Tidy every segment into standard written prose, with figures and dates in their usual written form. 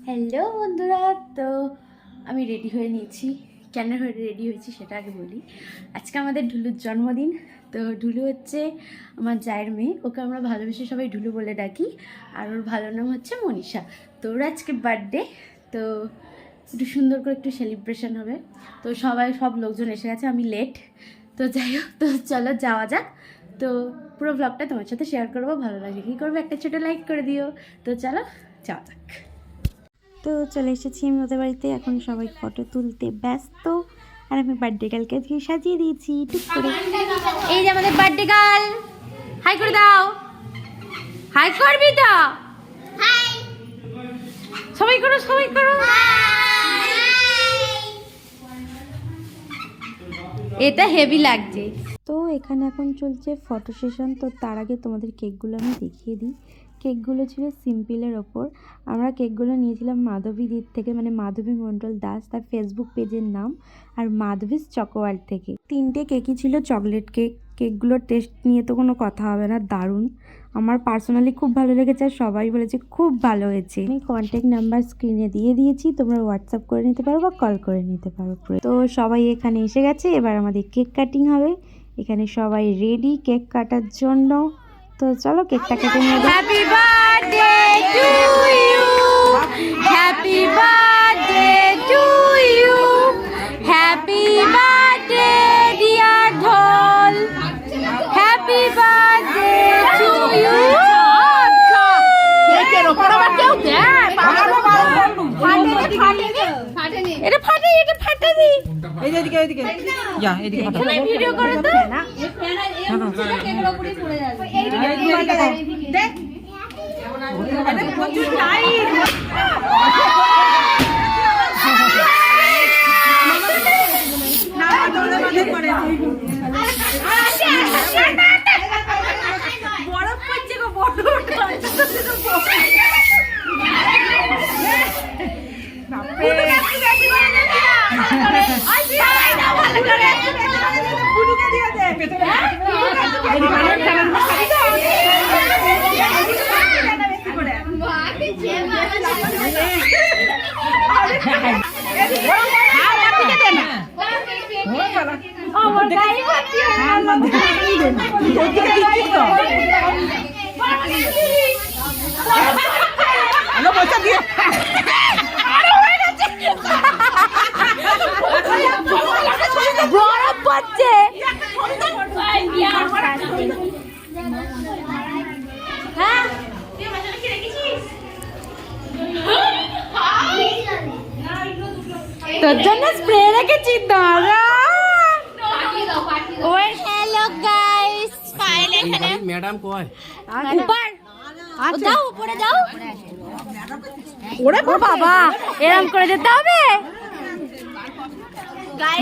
Hello বন্ধুরা, তো আমি রেডি হয়ে নিয়েছি। কেন রেডি হয়েছি সেটা আগে বলি। আজকে আমাদের ঢুলুর জন্মদিন। তো ঢুলু হচ্ছে আমার জায়ের মেয়ে, ওকে আমরা ভালোবেসে সবাই ঢুলু বলে ডাকি। আর ওর ভালো নাম হচ্ছে মনীষা। তো ওর আজকে বার্থডে, তো একটু সুন্দর করে একটু সেলিব্রেশন হবে। তো সব লোকজন এসে গেছে, আমি লেট। তো যাই হোক, তো চলো যাওয়া যাক। তো পুরো ব্লগটা তোমার সাথে শেয়ার করবো। ভালো লাগে কী করবে, একটা ছোটো লাইক করে দিও। তো চলো যাওয়া যাক। তো চলে এসেছি আমি ওদের বাড়িতে, এখন সবাই ফটো তুলতে ব্যস্ত। আর আমি বার্থডে গার্লকে আজকে সাজিয়ে দিয়েছি টুক করে। এই যে আমাদের বার্থডে গার্ল, হাই করে দাও। হাই করবি তো? হাই সবাই করো, সবাই করো। এটা হেভি লাগছে। তো এখানে এখন চলছে ফটো সেশন। তো তার আগে তোমাদের কেকগুলো আমি দেখিয়ে দিই। কেকগুলো ছিল সিম্পলের ওপর। আমরা কেকগুলো নিয়েছিলাম মাধবীদির থেকে, মানে মাধবী মণ্ডল দাস, তার ফেসবুক পেজের নাম, আর মাধবীস চকোয়ার্ড থেকে। 3টে কেকই ছিল চকলেট কেক। কেকগুলোর টেস্ট নিয়ে তো কোনো কথা হবে না, দারুণ। আমার পার্সোনালি খুব ভালো লেগেছে, আর সবাই বলেছে খুব ভালো হয়েছে। আমি কন্ট্যাক্ট নাম্বার স্ক্রিনে দিয়ে দিয়েছি, তোমরা হোয়াটসঅ্যাপ করে নিতে পারো বা কল করে নিতে পারো। তো সবাই এখানে এসে গেছে, এবার আমাদের কেক কাটিং হবে। এখানে সবাই রেডি কেক কাটার জন্য। তো চলো কেকটা কেটে নিয়ে যাই। Happy birthday to you, happy birthday to you, happy birthday dear ঢোল, হ্যাপি বার্থডে টু ইউ। এটা ফাটে, এটা ফাটে দি। এই এদিকে, এদিকে যা, এদিকে ফাটা। ভিডিও করে তো না, কেকের উপরে পড়ে যাবে। দেখ এটা প্রচুর টাইট। না তোমরা মাঝে পড়ে বরফ পড়ছে গো, বরফ বরফ পড়ছে। হ্যাঁ তোর জন্য স্প্রে রেখেছি দাঁড়া। ওই হ্যালো গাইস, ফাইল এখানে ম্যাডাম কই? উপর যাও, উপরে যাও। ওরে বাবা, এরকম করে যেতে হবে?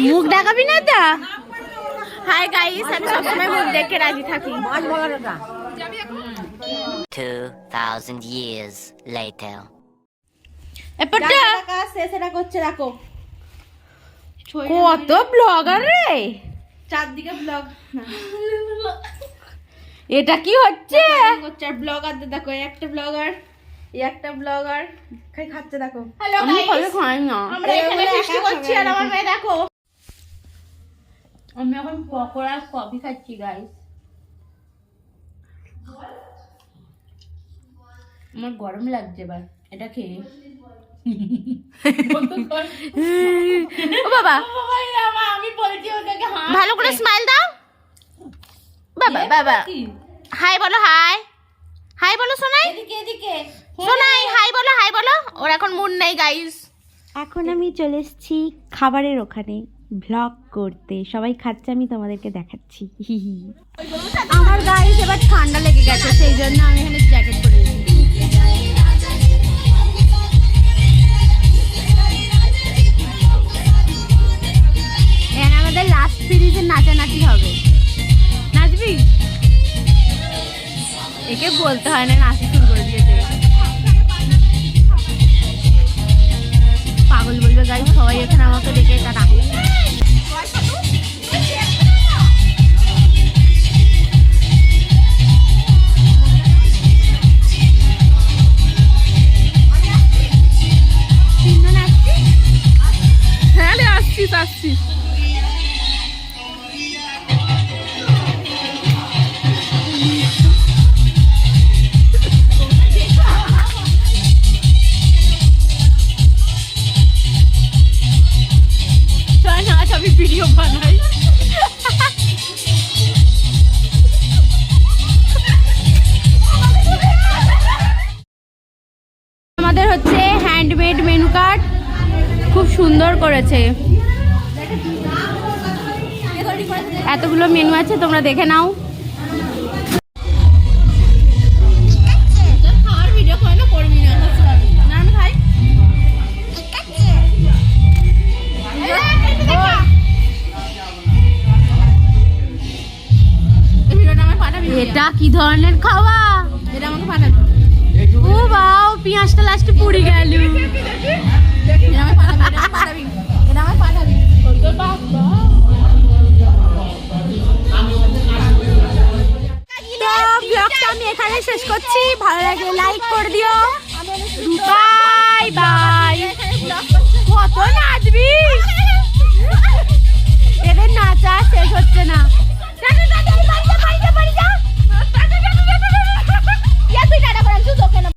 মুখ দেখাবি না তো? হাই গাইস, আমি সবসময় মুখ দেখে রাজি থাকি। 2000 years later. এপটা শেষেরা করছে, রাখো। কত ব্লগার রে, চারদিকে ব্লগ। এটা কি হচ্ছে? ব্লগার দেখো, একটা ব্লগার, একটা ব্লগার খাচ্ছে দেখো। হ্যালো গাইস, খাই না, আমরা এখানে ফিস্টি করছি আর আমার মেয়ে দেখো। আমি এখন পকোড়া কফি খাচ্ছি গাইস। আমার গরম লাগছে এবার এটা খেয়ে। ও বাবা, আমি বলছি ওটাকে ভালো করে স্মাইল দাও। বাবা বাবা হাই বলো, হাই হাই বলো সোনাই। এদিকে এদিকে সোনাই, হাই বলো, হাই বলো। ওর এখন মুড নেই গাইস। এখন আমি চলে এসেছি খাবারের ওখানে ব্লগ করতে। সবাই খাচ্ছে, আমি তোমাদেরকে দেখাচ্ছি। আমার গাইস এবার ঠান্ডা লেগে গেছে, সেই জন্য আমি এখানে জ্যাকেট পরে এসেছি। আমাদের লাস্ট সিরিজে নাচানাচি হবে। নাচবি? একে বলতে হয় না, নাচি শুরু করে দিয়েছে। পাগল বলবে গাইস সবাই এখানে আমাকে দেখে। টাটা। আসছি। আজ আমি ভিডিও বানাই। আমাদের হচ্ছে হ্যান্ডমেড মেনু কার্ড, খুব সুন্দর করেছে। এতগুলো মেনু আছে, তোমরা দেখে নাও। খাওয়ার ভিডিও কোনো করবি না, না আমি খাই। এটা কি ধরনের খাওয়া? এটা আমাকে পাঠাবি। ও বাও, পেঁয়াজটা লাস্টে পুড়ে গেল। ব্লগটা আমি এখানে শেষ করছি। ভালো লাগলে লাইক করে দিও।